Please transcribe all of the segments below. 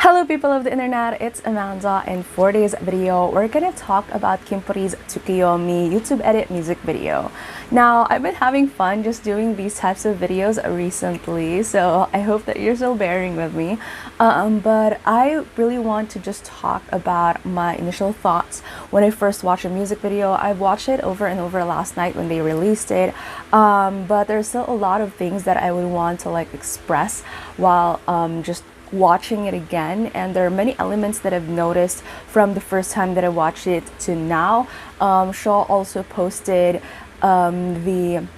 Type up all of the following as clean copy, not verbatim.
Hello people of the internet, it's Amanda, and for today's video, we're gonna talk about Kinpuri's Tsukiyomi YouTube edit music video. Now, I've been having fun just doing these types of videos recently, so I hope that you're still bearing with me. But I really want to just talk about my initial thoughts when I first watched a music video. I watched it over and over last night when they released it, but there's still a lot of things that I would want to express while just watching it again, and there are many elements that I've noticed from the first time that I watched it to now. Shaw also posted the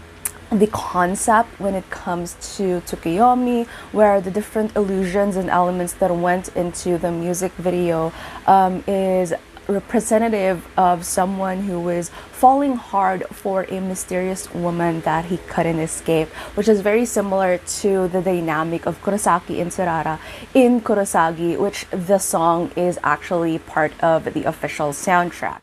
concept when it comes to Tsukiyomi, where the different illusions and elements that went into the music video is representative of someone who is falling hard for a mysterious woman that he couldn't escape, which is very similar to the dynamic of kurosaki and tsurara in Kurosagi, which the song is actually part of the official soundtrack.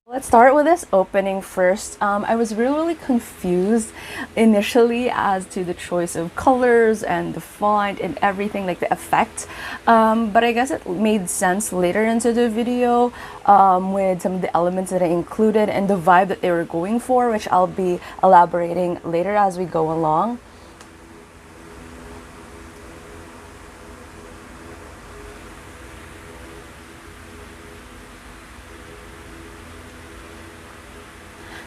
Let's start with this opening first. I was really confused initially as to the choice of colors and the font and everything, like the effect. But I guess it made sense later into the video with some of the elements that I included and the vibe that they were going for, which I'll be elaborating later as we go along.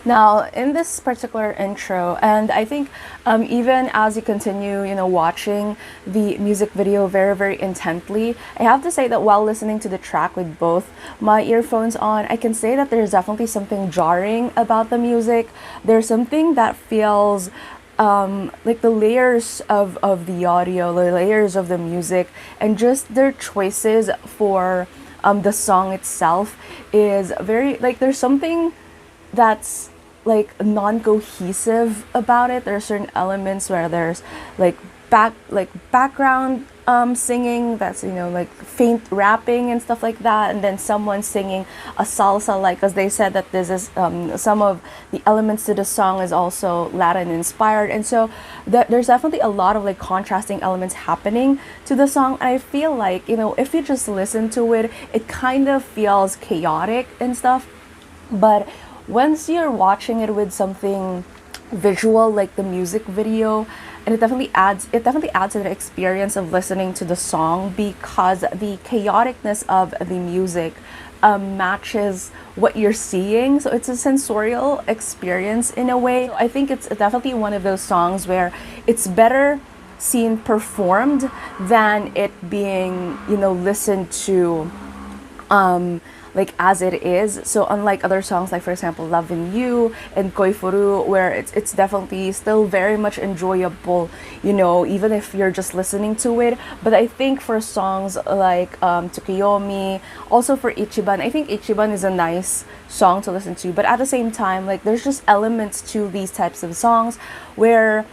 Now, in this particular intro, and I think even as you continue, watching the music video very intently, I have to say that while listening to the track with both my earphones on, I can say that there's definitely something jarring about the music. There's something that feels like the layers of the audio, the layers of the music, and just their choices for the song itself is very, there's something that's non-cohesive about it. There are certain elements where there's background singing that's faint rapping and stuff like that, and then someone singing a salsa, because they said that this is some of the elements to the song is also Latin inspired, and so there's definitely a lot of contrasting elements happening to the song. And I feel like if you just listen to it, it kind of feels chaotic and stuff, but once you're watching it with something visual like the music video, and it definitely adds to the experience of listening to the song, because the chaoticness of the music matches what you're seeing, so it's a sensorial experience in a way. So I think it's definitely one of those songs where it's better seen performed than it being listened to as it is. So unlike other songs, like for example Lovin' You and Koi Furu, where it's definitely still very much enjoyable, even if you're just listening to it. But I think for songs like Tsukiyomi, also for Ichiban, I think Ichiban is a nice song to listen to, but at the same time, there's just elements to these types of songs where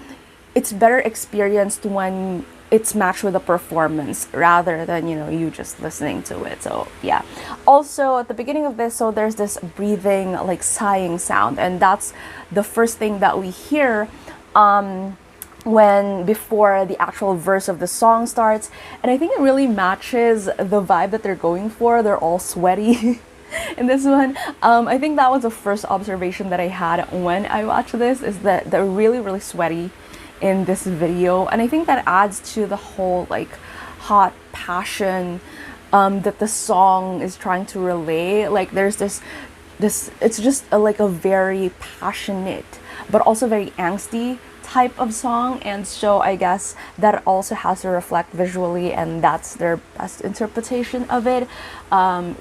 it's better experienced when it's matched with a performance rather than you just listening to it. So yeah, also at the beginning of this, so there's this breathing sighing sound, and that's the first thing that we hear before the actual verse of the song starts. And I think it really matches the vibe that they're going for. They're all sweaty in this one. I think that was the first observation that I had when I watched this, is that they're really sweaty in this video, and I think that adds to the whole hot passion that the song is trying to relay. There's this it's just a very passionate but also very angsty type of song, and so I guess that also has to reflect visually, and that's their best interpretation of it.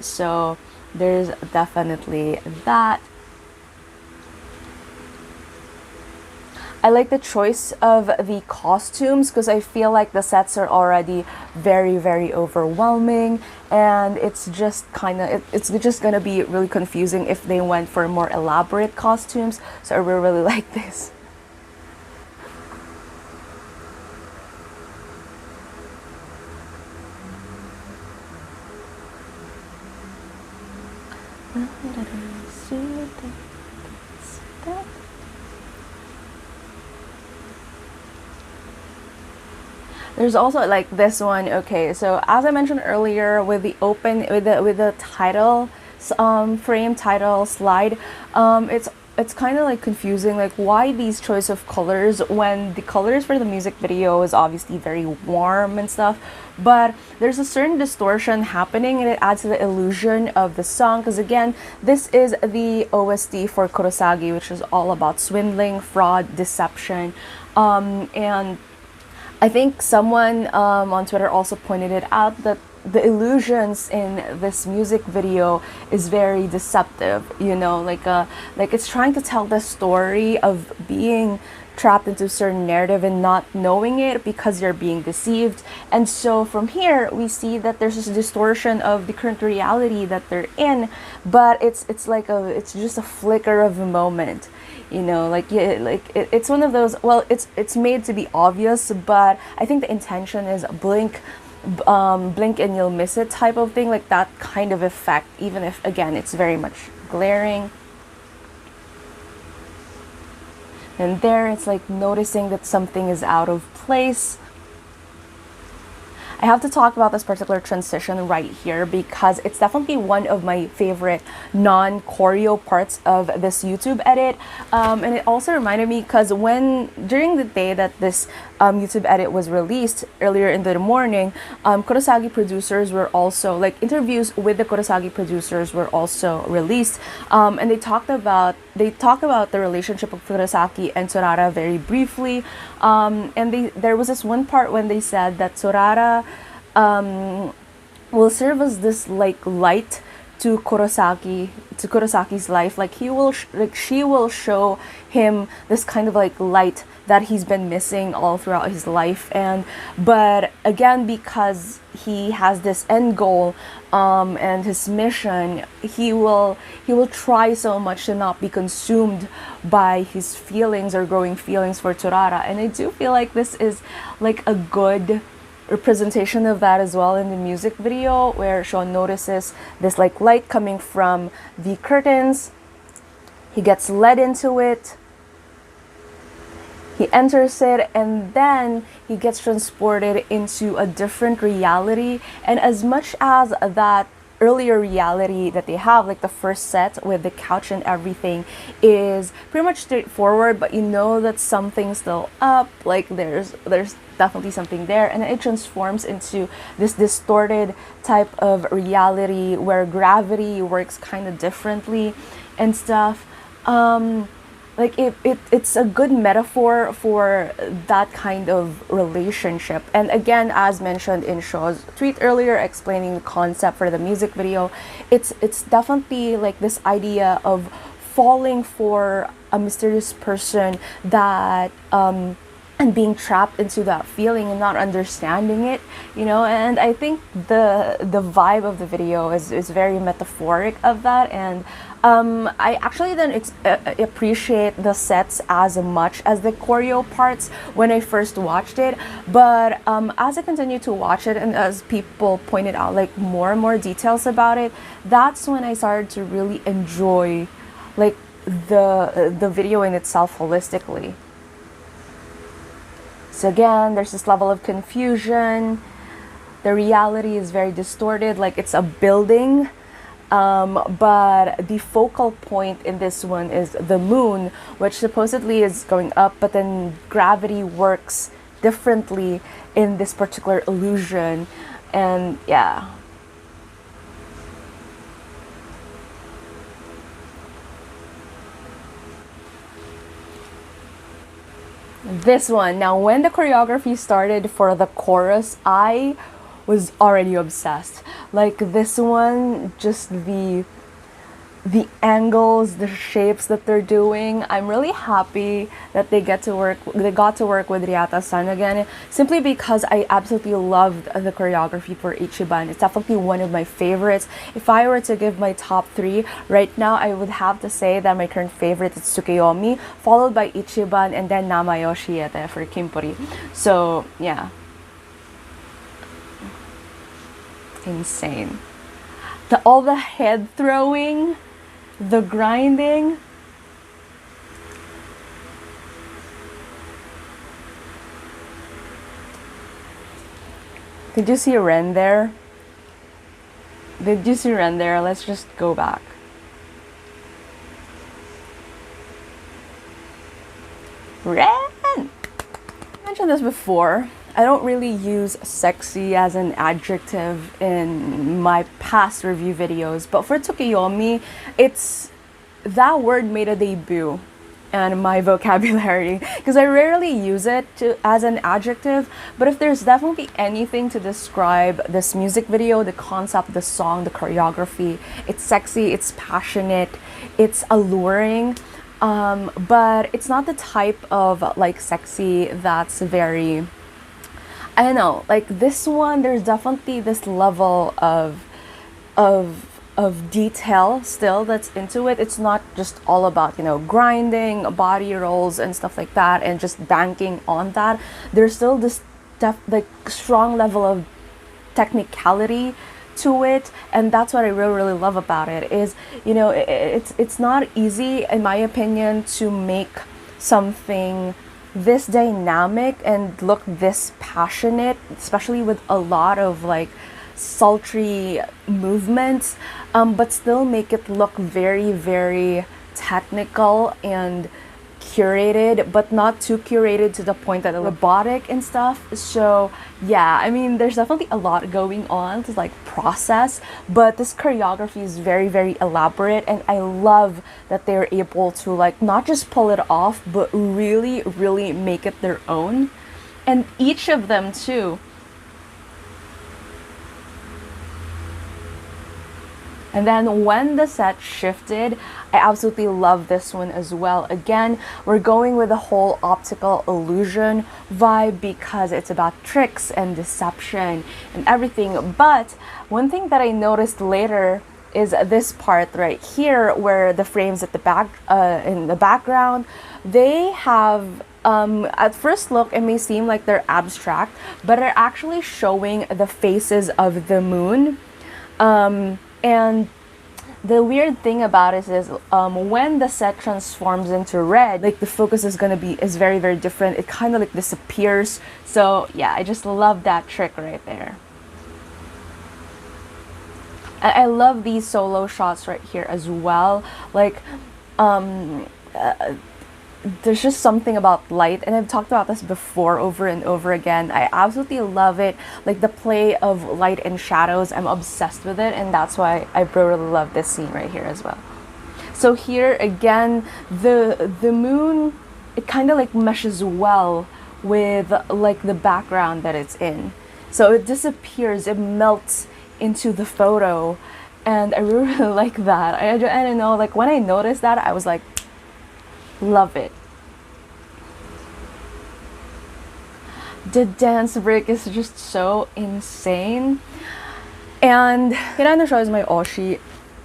So there's definitely that. I like the choice of the costumes, because I feel like the sets are already very overwhelming, and it's just it's just gonna be really confusing if they went for more elaborate costumes. So I really like this. There's also like this one. Okay, so as I mentioned earlier, with the title frame title slide, it's kind of like confusing, like why these choice of colors when the colors for the music video is obviously very warm and stuff, but there's a certain distortion happening and it adds to the illusion of the song, because again, this is the OST for Kurosaki, which is all about swindling, fraud, deception, and I think someone on Twitter also pointed it out that the illusions in this music video is very deceptive, you know, like it's trying to tell the story of being trapped into a certain narrative and not knowing it because you're being deceived. And so from here we see that there's this distortion of the current reality that they're in, but it's just a flicker of a moment, you know, like it's one of those, well, it's made to be obvious, but I think the intention is blink and you'll miss it type of thing, like that kind of effect, even if again it's very much glaring. And there it's like noticing that something is out of place. I have to talk about this particular transition right here because it's definitely one of my favorite non-choreo parts of this YouTube edit. And it also reminded me because during the day that this YouTube edit was released earlier in the morning, Kurosaki producers were also, like interviews with the Kurosaki producers were also released. And they talk about the relationship of Kurosaki and Tsurara very briefly. And there was this one part when they said that Tsurara will serve as this like light to Kurosaki's life. Like she will show him this kind of like light that he's been missing all throughout his life. But again, because he has this end goal and his mission, he will try so much to not be consumed by his feelings or growing feelings for Tsurara. And I do feel like this is like a good representation of that as well in the music video, where Sean notices this like light coming from the curtains. He gets led into it, he enters it, and then he gets transported into a different reality. And as much as that earlier reality that they have, like the first set with the couch and everything, is pretty much straightforward, but you know that something's still up, like there's definitely something there, and it transforms into this distorted type of reality where gravity works kind of differently and stuff. Like it's a good metaphor for that kind of relationship. And again, as mentioned in Shaw's tweet earlier explaining the concept for the music video, it's definitely like this idea of falling for a mysterious person that and being trapped into that feeling and not understanding it, you know. And I think the vibe of the video is very metaphoric of that. And I actually didn't appreciate the sets as much as the choreo parts when I first watched it, but as I continued to watch it and as people pointed out like more and more details about it, that's when I started to really enjoy like the video in itself holistically. So again, there's this level of confusion. The reality is very distorted, like it's a building. But the focal point in this one is the moon, which supposedly is going up, but then gravity works differently in this particular illusion. And yeah. This one, now when the choreography started for the chorus, I was already obsessed. Like this one, just the angles, the shapes that they're doing. I'm really happy that they got to work with RIEHATA-san again, simply because I absolutely loved the choreography for Ichiban. It's definitely one of my favorites. If I were to give my top 3 right now, I would have to say that my current favorite is Tsukiyomi, followed by Ichiban, and then Namayoshi for Kinpuri. So yeah, insane. All the head throwing, the grinding. Did you see Ren there? Did you see Ren there? Let's just go back. Ren! I mentioned this before. I don't really use sexy as an adjective in my past review videos, but for Tsukiyomi, that word made a debut in my vocabulary because I rarely use it as an adjective. But if there's definitely anything to describe this music video, the concept, the song, the choreography, it's sexy, it's passionate, it's alluring. But it's not the type of like sexy that's very, I don't know, like this one, there's definitely this level of detail still that's into it. It's not just all about, you know, grinding, body rolls and stuff like that and just banking on that. There's still this like strong level of technicality to it, and that's what I really love about it is, you know, it's not easy in my opinion to make something this dynamic and look this passionate, especially with a lot of like sultry movements, but still make it look very technical and curated, but not too curated to the point that robotic and stuff. So yeah, I mean, there's definitely a lot going on to like process, but this choreography is very elaborate, and I love that they're able to like not just pull it off, but really make it their own. And each of them too. And then when the set shifted, I absolutely love this one as well. Again, we're going with the whole optical illusion vibe because it's about tricks and deception and everything. But one thing that I noticed later is this part right here where the frames at the back, in the background, they have, at first look, it may seem like they're abstract, but are actually showing the faces of the moon. And the weird thing about it is when the set transforms into red, like the focus is very different. It kind of like disappears. So yeah, I just love that trick right there. I love these solo shots right here as well. Like there's just something about light, and I've talked about this before over and over again. I absolutely love it, like the play of light and shadows. I'm obsessed with it, and that's why I really love this scene right here as well. So here again, the moon, it kind of like meshes well with like the background that it's in, so it disappears, it melts into the photo, and I really like that. I don't know, like when I noticed that, I was like, love it. The dance break is just so insane, and Hirano is my oshi,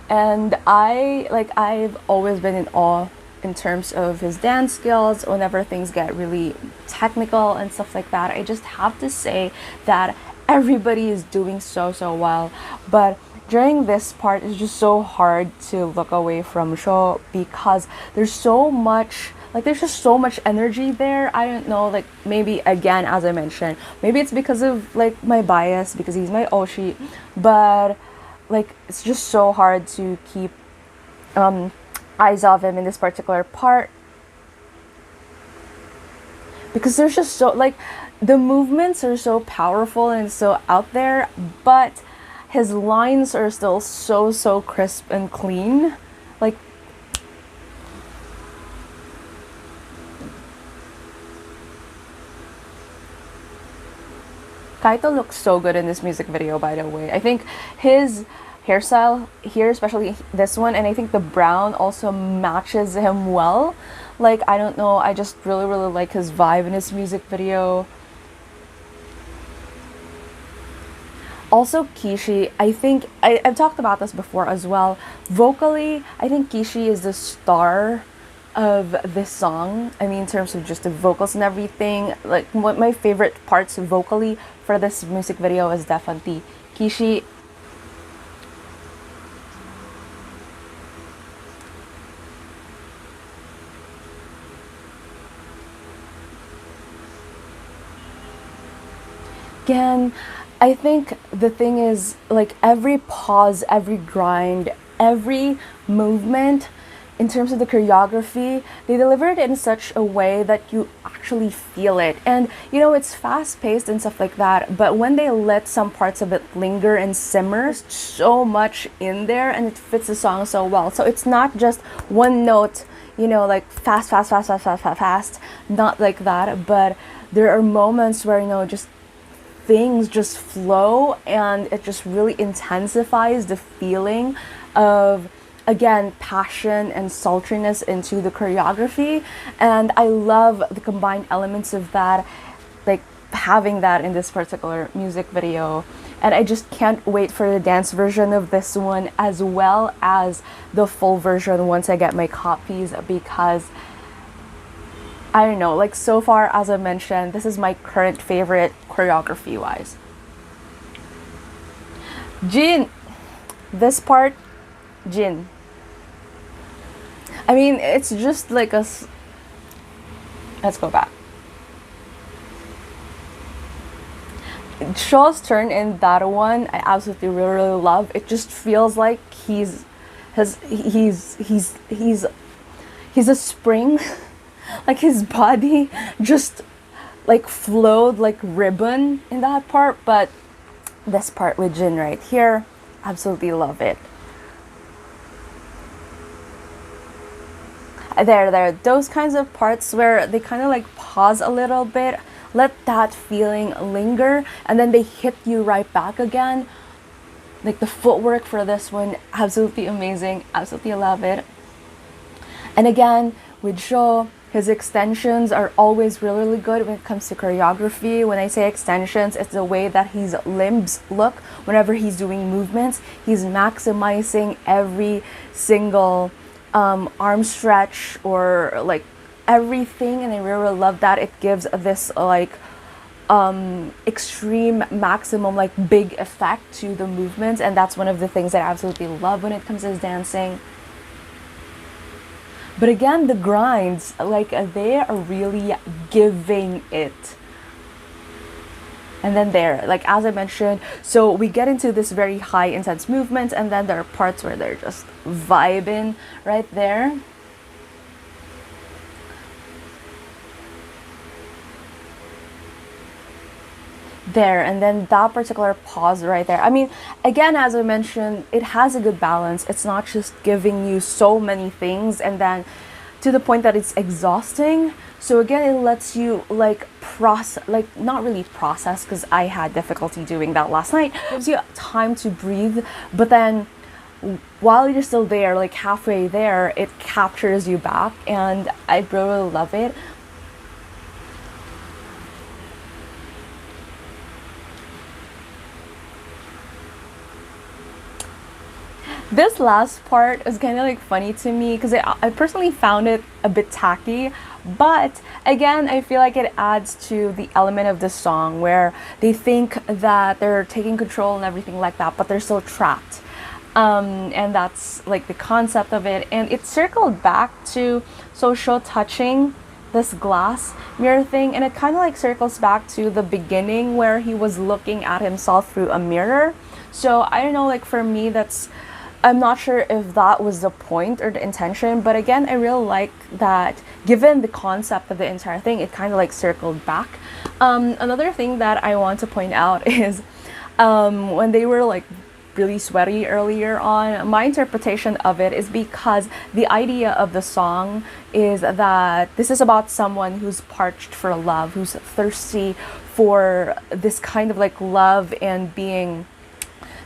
and I've always been in awe in terms of his dance skills. Whenever things get really technical and stuff like that, I just have to say that everybody is doing so well, but during this part, it's just so hard to look away from Sho because there's so much, like there's just so much energy there. I don't know, like maybe again, as I mentioned, maybe it's because of like my bias because he's my oshi, but like it's just so hard to keep eyes off him in this particular part because there's just so, like, the movements are so powerful and so out there, but his lines are still so crisp and clean. Like, Kaito looks so good in this music video, by the way. I think his hairstyle here, especially this one, and I think the brown also matches him well. Like, I don't know, I just really like his vibe in his music video. Also, Kishi, I think, I've talked about this before as well. Vocally, I think Kishi is the star of this song. I mean, in terms of just the vocals and everything. Like, what my favorite parts vocally for this music video is definitely Kishi. Again, I think the thing is, like, every pause, every grind, every movement in terms of the choreography, they deliver it in such a way that you actually feel it. And you know, it's fast paced and stuff like that, but when they let some parts of it linger and simmer, there's so much in there and it fits the song so well. So it's not just one note, you know, like fast, fast, fast, fast, fast, fast, fast, not like that, but there are moments where, you know, just things just flow and it just really intensifies the feeling of, again, passion and sultriness into the choreography. And I love the combined elements of that, like having that in this particular music video. And I just can't wait for the dance version of this one, as well as the full version once I get my copies, because I don't know, like, so far, as I mentioned, this is my current favorite choreography wise. Jin, this part, Jin. I mean, it's just like let's go back. Shaw's turn in that one, I absolutely really, really love. It just feels like he's a spring. Like his body just like flowed like ribbon in that part. But this part with Jin right here, absolutely love it. There, those kinds of parts where they kind of like pause a little bit, let that feeling linger, and then they hit you right back again. Like the footwork for this one, absolutely amazing, absolutely love it. And again, with Sho, his extensions are always really, really good when it comes to choreography. When I say extensions, it's the way that his limbs look whenever he's doing movements. He's maximizing every single arm stretch or like everything, and I really, really love that. It gives this like extreme maximum like big effect to the movements, and that's one of the things that I absolutely love when it comes to his dancing. But again, the grinds, like, they are really giving it. And then there, like as I mentioned, so we get into this very high intense movement, and then there are parts where they're just vibing right there. There, and then that particular pause right there. I mean, again, as I mentioned, it has a good balance. It's not just giving you so many things and then to the point that it's exhausting. So again, it lets you like process, like not really process, because I had difficulty doing that last night. It gives you time to breathe, but then while you're still there, like halfway there, it captures you back, and I really love it. This last part is kind of like funny to me because I personally found it a bit tacky, but again, I feel like it adds to the element of the song where they think that they're taking control and everything like that, but they're still trapped. And that's like the concept of it. And it circled back to Sho touching this glass mirror thing, and it kind of like circles back to the beginning where he was looking at himself through a mirror. So I don't know, like for me, I'm not sure if that was the point or the intention, but again, I really like that given the concept of the entire thing, it kind of like circled back. Another thing that I want to point out is when they were like really sweaty earlier on, my interpretation of it is because the idea of the song is that this is about someone who's parched for love, who's thirsty for this kind of like love and being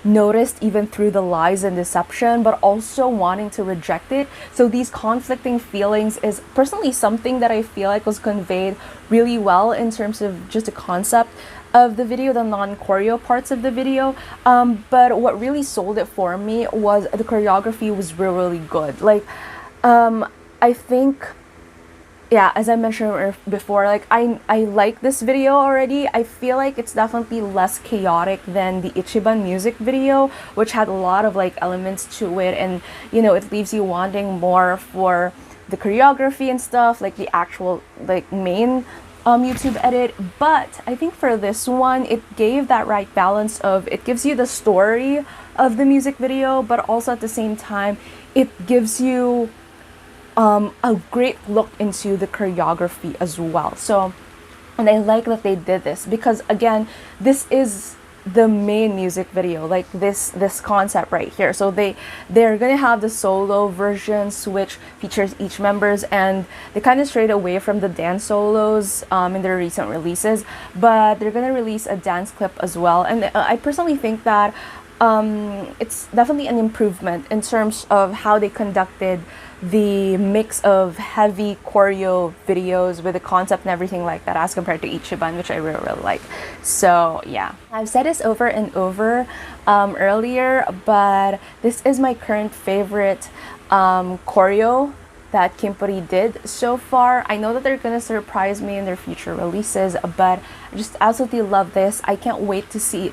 noticed even through the lies and deception, but also wanting to reject it. So these conflicting feelings is personally something that I feel like was conveyed really well in terms of just the concept of the video, the non-choreo parts of the video. But what really sold it for me was the choreography was really, really good. Like I think, yeah, as I mentioned before, like I like this video already. I feel like it's definitely less chaotic than the Ichiban music video, which had a lot of like elements to it, and you know, it leaves you wanting more for the choreography and stuff, like the actual like main YouTube edit, but I think for this one, it gave that right balance of it gives you the story of the music video, but also at the same time, it gives you a great look into the choreography as well. So, and I like that they did this because again, this is the main music video, like this concept right here. So they're gonna have the solo versions which features each members, and they kind of strayed away from the dance solos in their recent releases, but they're gonna release a dance clip as well. And I personally think that it's definitely an improvement in terms of how they conducted the mix of heavy choreo videos with the concept and everything like that as compared to Ichiban, which I really like. So yeah, I've said this over and over earlier, but this is my current favorite choreo that Kinpuri did so far. I know that they're gonna surprise me in their future releases, but I just absolutely love this. I can't wait to see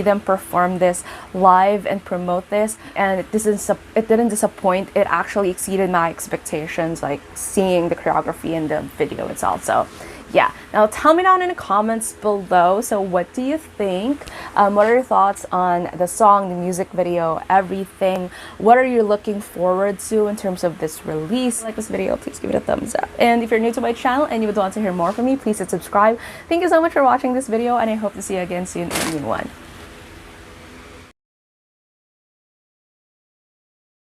them perform this live and promote this. And it didn't disappoint. It actually exceeded my expectations, like seeing the choreography in the video itself. So yeah, now tell me down in the comments below. So what do you think? What are your thoughts on the song, the music video, everything? What are you looking forward to in terms of this release? If you like this video, please give it a thumbs up. And if you're new to my channel and you would want to hear more from me, please hit subscribe. Thank you so much for watching this video, and I hope to see you again soon in a new one.